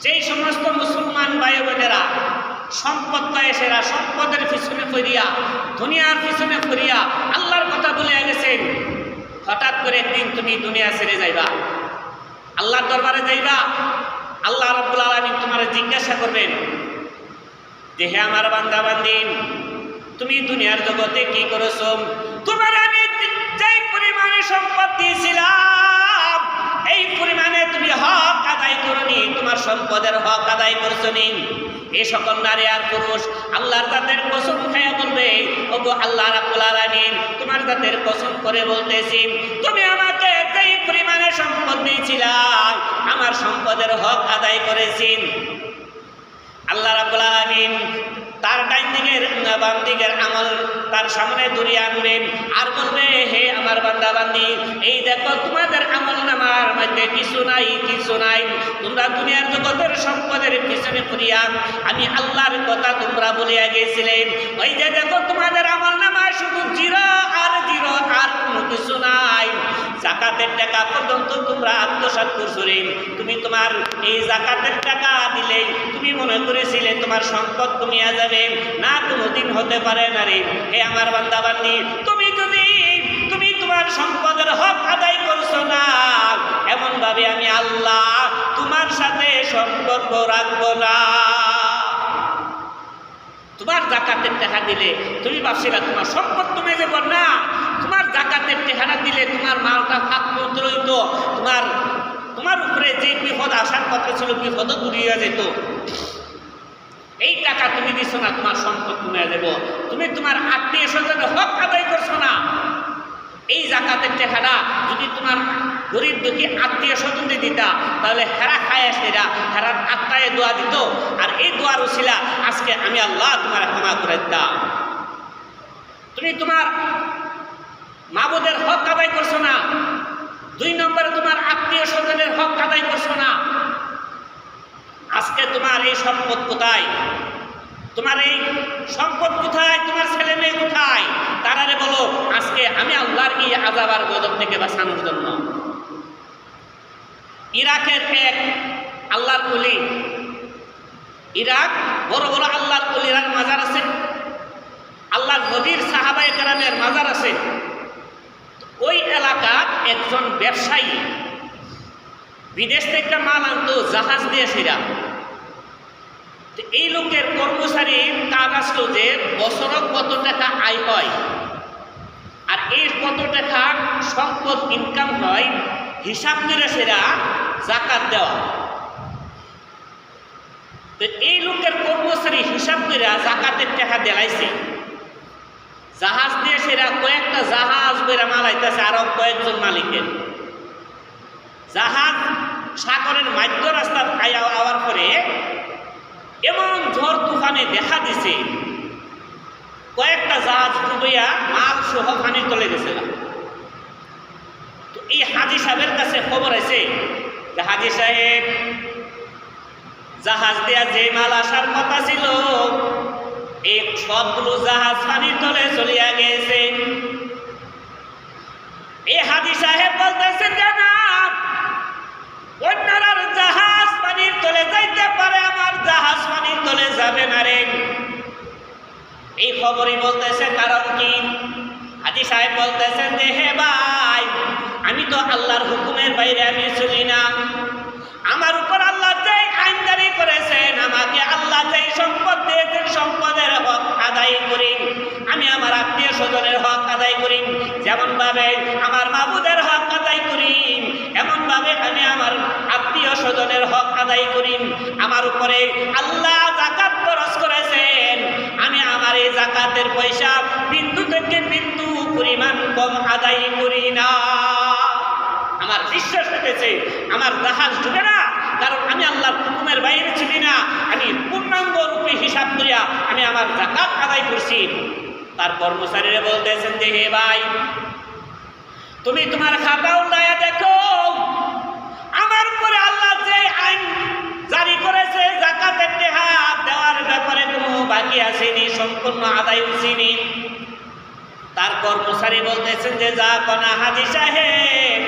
যেই সমস্ত মুসলমান ভাই বোনেরা সম্পদ পায়েছেরা সম্পদের পিছনে পড়িয়া দুনিয়ার পিছনে পড়িয়া আল্লাহর কথা বলে গেছেন, হঠাৎ করে একদিন তুমি দুনিয়া ছেড়ে যাইবা, আল্লাহর দরবারে যাইবা, আল্লাহ রাব্বুল আলামিন তোমারে জিজ্ঞাসা করবেন যে হে আমার বান্দা বান্দি, তুমি দুনিয়ার জগতে কি করেছো? তোমার আমি যেই পরিমাণে সম্পদ দিয়েছিলাম এই পরিমাণে তুমি হক আদায় করনি, তোমার সম্পদের হক আদায় করছো নি? এই সকল নারী আর পুরুষ আল্লাহর জাতের কসম খায়া বলবে, ওগো আল্লাহ রাব্বুল আলামিন তোমার জাতের কসম করে বলতেছি, তুমি আমাকে যেই পরিমাণে সম্পদ দিয়েছিলা আমার সম্পদের হক আদায় করেছি। আল্লাহ রাব্বুল আলামিন তার ডাইন দিকের বাম দিকের আমল তার সামনে ধরিয়ে আনবেন আর বলবে, হে আমার বান্দা বান্দি, এই দেখো তোমাদের আমল নামার মধ্যে কিছু নাই, কিছু নাই। তোমরা দুনিয়ার জগতের সম্পদের পিছনে পড়িয়া আমি আল্লাহর কথা তোমরা বলিয়া গেছিলেন, ওই যে দেখো তোমাদের আমল নামায় শুধু জিরো আর জিরো, আর কোনো কিছু নাই। জাকাতের টাকা পর্যন্ত তোমরা আত্মসাৎ করছো রে। তুমি তোমার এই জাকাতের টাকা দিলে তুমি মনে করেছিলে তোমার সম্পদ কমিয়া যাবে, না, কোনোদিন হতে পারে না রে। হে আমার বান্দা বান্দি, তুমি তোমার সম্পদের হক আদায় করছো না, এমন ভাবে আমি আল্লাহ তোমার সাথে সম্পর্ক রাখবো না। তোমার জাকাতের টাকা দিলে তুমি ভাবছিলা তোমার সম্পদ কমে যাব না, তোমার জাকাতের টাকাটা দিলে তোমার মালটা ফাঁক মন্ত্র হইত, তোমার উপরে যে বিপদ আসার কথা ছিল বিপদও দূরিয়ে যেত। এই টাকা তুমি দিছো না, তোমার সম্পদ কমে যাব। তুমি তোমার আত্মীয় স্বজনের হক আদায় করছো না। এই জাকাতের টাকাটা যদি তোমার গরিব দুঃখী আত্মীয় স্বজনদের দিতা, তাহলে হেরা খায় সেরা হেরার আত্মায় দোয়া দিত, আর এই দোয়ার উসিলা আজকে আমি আল্লাহ তোমার ক্ষমা করে দিতাম। তুমি তোমার মাবুদের হক আদায় করছো না। 2 নম্বরে তোমার আত্মীয় স্বজনের হক আদায় করছো না। আজকে তোমার এই সম্পদ কোথায়? তোমার এই সম্পদ কোথায়? তোমার ছেলে মেয়ে কোথায়? তারারে বলো আজকে আমি আল্লাহর এই আযাব আর গজব থেকে বাঁচানোর জন্য। ইরাকের এক আল্লাহর ওলি, ইরাক বড় বড় আল্লাহর ওলির মাজার আছে, আল্লাহর নবীর সাহাবায়ে কেরামের মাজার আছে। ওই এলাকার একজন ব্যবসায়ী বিদেশ থেকে মাল আনতো জাহাজ দিয়ে সেরা। এই লোকের কর্মচারীর কাজ আসলো যে বছরে কত টাকা আয় হয় আর এর কত টাকা সম্পদ ইনকাম হয় হিসাব করে সেরা জাকাত দেওয়া। তো এই লোকের কর্মচারী হিসাব করে জাকাতের টাকা দেলাইছে। জাহাজ দিয়ে সেরা কয়েকটা জাহাজ বেরা মালাইতেছে আরো কয়েকজন মালিকের। জাহাজ সাগরের মাধ্য রাস্তা আওয়ার পরে এমন ঝড় তুফানে দেখা দিছে কয়েকটা জাহাজ ডুবিয়া মাল সহ পানির তলে গেছিল। তো এই হাজী সাহেবের কাছে খবর আছে যে হাজী সাহেব, জাহাজ দেয়া যে মাল আসার কথা ছিল এই সবগুলো জাহাজ পানির তলে চলিয়া গেছে। এই হাজী সাহেব বলতেছেন যে না, অন্যরার জাহাজ পানির তলে যাইতে পারে, আমার জাহাজ পানির তলে যাবে না রে। এই খবরই বলতেছে কারণ কি? হাজী সাহেব বলতেছেন যে হে ভাই, আমি তো আল্লাহর হুকুমের বাইরে আমি চলি না। আমার উপর আল্লাহ যে আইন জারি করেছেন, আমাকে আল্লাহ যে সম্পদ দিয়েছেন সম্পদের হক আদায় করি। আমি আমার আত্মীয় স্বজনের হক আদায় করি, যেমন ভাবে আমার মাবুদের হক আদায় করি, এমন ভাবে আমি আমার আত্মীয় স্বজনের হক আদায় করি। আমার উপরে আল্লাহ জাকাত খরচ করেছেন, আমি আমার এই জাকাতের পয়সা বিন্দু থেকে বিন্দু পরিমাণ কম আদায় করি না। আমার বিশ্বাস হয়েছে আমার জাহাজ ডুবে না, কারণ আমি আল্লাহর হুকুমের বাইরে ছিলি না। আমি পূর্ণাঙ্গ রূপে হিসাব করিয়া আমি আমার জাকাত আদায় করছি। তার কর্মচারীরা বলতেছেন যে হে ভাই, তুমি তোমার খাতা উল্টায়া দেখো, আমার উপরে আল্লাহ যে আইন জারি করেছে জাকাতের টাকা দেওয়ার ব্যাপারে কোনো বাকি আসেনি, সম্পূর্ণ আদায় হয়নি। তার কর্মচারী বলতেছেন যে যা কনা হাজী সাহেব,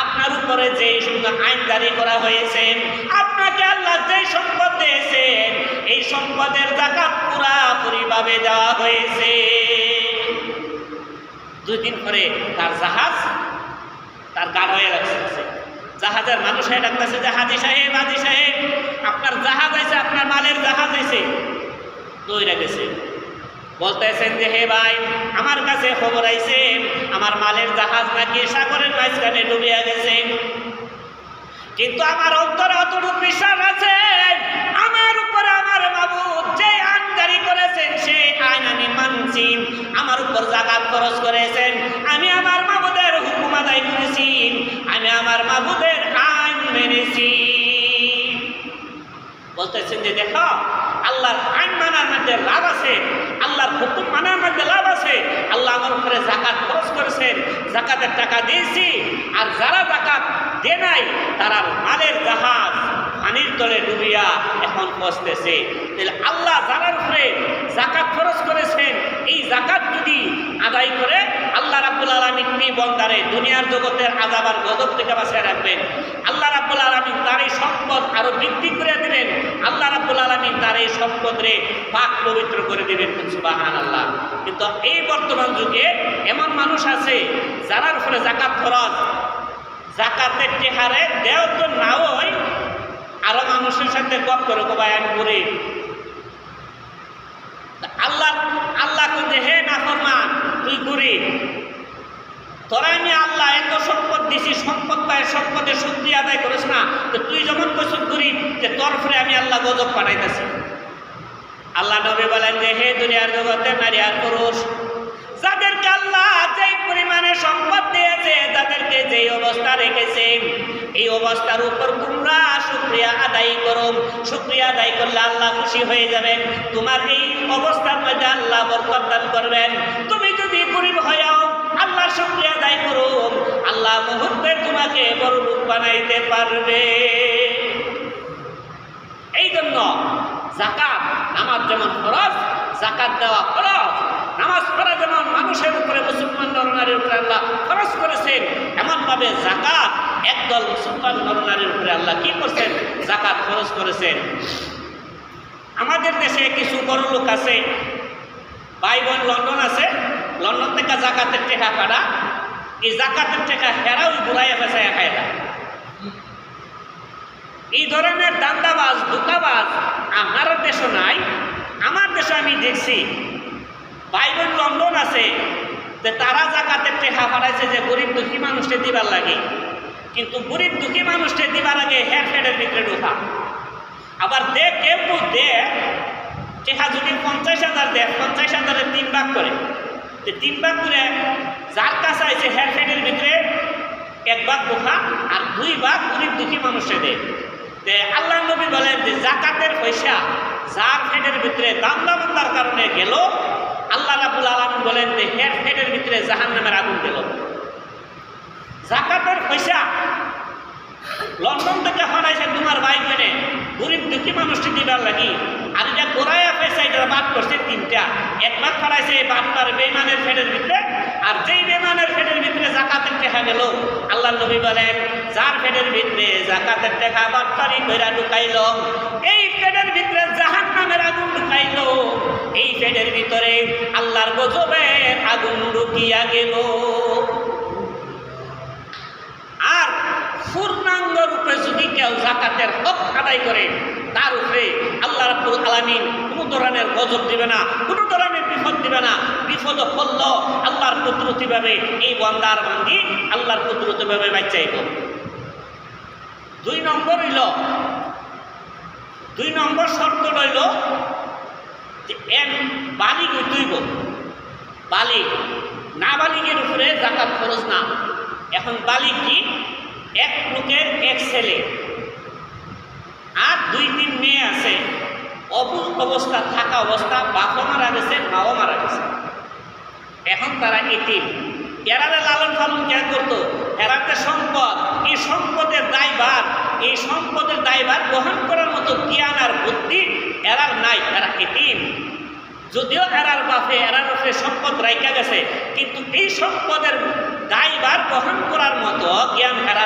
আপনার উপরে যে জন্য আইন জারি করা হয়েছে। আপনাকে আল্লাহ যে সম্পদ দিয়েছেন এই সম্পদের যাকাত পুরাপুরিভাবে দেওয়া হয়েছে। 2 দিন পরে তার জাহাজ তার গাড় হয়ে রাখছে। জাহাজের মানুষ হয়ে ডাকতেছে যে হাজি সাহেব, হাজি সাহেব, আপনার জাহাজ আছে, আপনার মালের জাহাজ আছে। দৌড়ে গেছে, বলতেছেন যে হে ভাই, আমার কাছে খবর আইছে আমার মালের জাহাজ নাকি সাগরের মাঝখানে ডুবিয়া গেছে, কিন্তু আমার অন্তরে অতটুকু বিশ্বাস আছে আমার উপরে আমার মাবুদ যে আইন জারি করেছেন সেই আইন আমি মানছি। আমার উপর যাকাত খরচ করেছেন, আমি আমার মাবুদের হুকুম আদায় করেছি, আমি আমার মাবুদের আইন মেনেছি। বলতেছেন যে দেখো, আল্লাহর আইন মানার মধ্যে লাভ আছে, আল্লাহর হুকুম মানার মধ্যে লাভ আছে। আল্লাহ আমার উপরে যাকাত খরচ করেছেন, যাকাতের টাকা দিয়েছি। আর যারা যাকাত দেয় নাই তারা মালের জাহাজ পানির তলে ডুবিয়া এখন পৌঁছতেছে। তাহলে আল্লাহ যারা উপরে যাকাত খরচ করেছেন এই যাকাত যদি আদায় করে আল্লাহ রাব্বুল আলামিন এই বান্দারে দুনিয়ার জগতের আযাব আর গজব থেকে বাঁচিয়ে রাখবেন। আল্লাহ রাব্বুল আলামিন তার এই সম্পদ আরো বৃদ্ধি করে দিবেন। আল্লাহ রাব্বুল আলামিন তার এই সম্পদরে পাক পবিত্র করে দিবেন। সুবহানাল্লাহ। কিন্তু এই বর্তমান যুগে এমন মানুষ আছে যারা উপরে যাকাত খরচ, যাকাতের টেহারে দেও তো নাও হয়, আরো মানুষের সাথে গপ করে ভাই আমি গরিব। আল্লাহ আল্লাহ কিন্তু হে নাফরমান, তুই গরিব, তোরা আমি আল্লাহ এত সম্পদ দিছি, সম্পদ পায় সম্পদের শুকরিয়া আদায় করিস না, তো তুই যেমন কইছিস গরিব যে তোর উপরে আমি আল্লাহ গজব পাঠাইতেছি। আল্লাহ নবী বলেন যে হে দুনিয়ার জগতে নারী আর পুরুষ, যাদেরকে আল্লাহ যেই পরিমাণে সম্পদ দিয়েছে, যাদেরকে যেই অবস্থা রেখেছে, এই অবস্থার উপর তোমরা শুকরিয়া আদায় করো। শুকরিয়া আদায় করলে আল্লাহ খুশি হয়ে যাবেন, তোমার এই অবস্থার মধ্যে আল্লাহ বরকত দান করবেন। তুমি যদি গরিব হয়েও আল্লাহর শুকরিয়া আদায় করো, আল্লাহ মুহূর্তে তোমাকে বড় লোক বানাইতে পারবে। এই জন্য যাকাত, নামাজ যেমন ফরজ, যাকাত দেওয়া ফরজ। নামাজ পড়া যেমন মানুষের উপরে মুসলমান নরনারীর উপরে আল্লাহ খরচ করেছেন, এমনভাবে যাকাত একদল মুসলমান নরনারীর উপরে আল্লাহ কি করছেন? যাকাত খরচ করেছেন। আমাদের দেশে কিছু বড় লোক আছে, ভাই বোন লন্ডন আছে, লন্ডন থেকে যাকাতের টাকা কাটা, এই যাকাতের টাকা হেরাও ঘুরাইয়া ফেসাইয়া খায় না। এই ধরনের দান্দাবাজ ধোঁকাবাজ আমার দেশও নাই। আমার দেশে আমি দেখছি ভাই বোন লন্ডন আছে, যে তারা যাকাতের টাকা পাঠাইছে যে গরিব দুঃখী মানুষকে দিবার লাগে, কিন্তু গরিব দুঃখী মানুষকে দিবার আগে হেডের ভিতরে ঢোকা। আবার কেউ কেউ টাকা যদি 50,000 দেয়, 50,000-এ 3 ভাগ করে, 3 ভাগ করে যার কাছে আছে হেডের ভিতরে 1 ভাগ ঢোকা আর 2 ভাগ গরিব দুঃখী মানুষকে দেয়। আল্লাহ নবী বলেন যে যাকাতের পয়সা যার হেডের ভিতরে দান্দাবন্দার কারণে গেল, আল্লাহ রাব্বুল আলামিন বলেন যে হেডের ভিতরে জাহান্নামের আগুন গেল। যাকাতের পয়সা লন্ডন থেকে হরাইছে তোমার ভাই বোনে গরিব দুঃখী মানুষটি দিবার লাগি, আর এটা গোড়াইয়া পয়সা এটা বাদ করছে 3টা। 1 ভাগ হরাইছে বাটপার বেইমানের ফেডের ভিতরে, আর যেই বেইমানের ফেডের ভিতরে যাকাতের টাকা গেল, আল্লাহ নবী বলেন যার ফেডের ভিতরে যাকাতের টাকা বাটপারি কইরা ঢুকাইল, এই ফেডের ভিতরে জাহান্নামের আগুন ঢুকাইল, এই ফেডের ভিতরে আল্লাহর গজবের আগুন ঢুকিয়া গেল। আর পূর্ণাঙ্গ রূপে যদি কেউ যাকাতের হক আদায় করে, তার উপরে আল্লাহ রাব্বুল আলামিন কোনো ধরনের গজব দিবে না, কোনো ধরনের বিপদ দিবে না। বিপদ পড়ল আল্লাহর কুদরতিভাবে এই বান্দার বান্দি আল্লাহর কুদরতিভাবে বাঁচাইব। 2 নম্বর শর্ত রইল যে বালিগ হইব, বালিগ না বালিগের উপরে যাকাত খরচ না। এখন বালিগ কি? 1 লোকের 1 ছেলে আর 2-3 মেয়ে আছে, অবুঝ অবস্থা থাকা অবস্থা, বাপও মারা গেছে, মাও মারা গেছে, এখন তারা এতিম। এরারে লালন পালন কে করতো? এরাতে সম্পদ, এই সম্পদের দায়ভার বহন করার মতো জ্ঞান আর বুদ্ধি এরার নাই, এরা এতিম। যদিও এরার বাপে এরার উপরে সম্পদ রাইখা গেছে, কিন্তু এই সম্পদের দায়ভার বহন করার মতো জ্ঞান এরা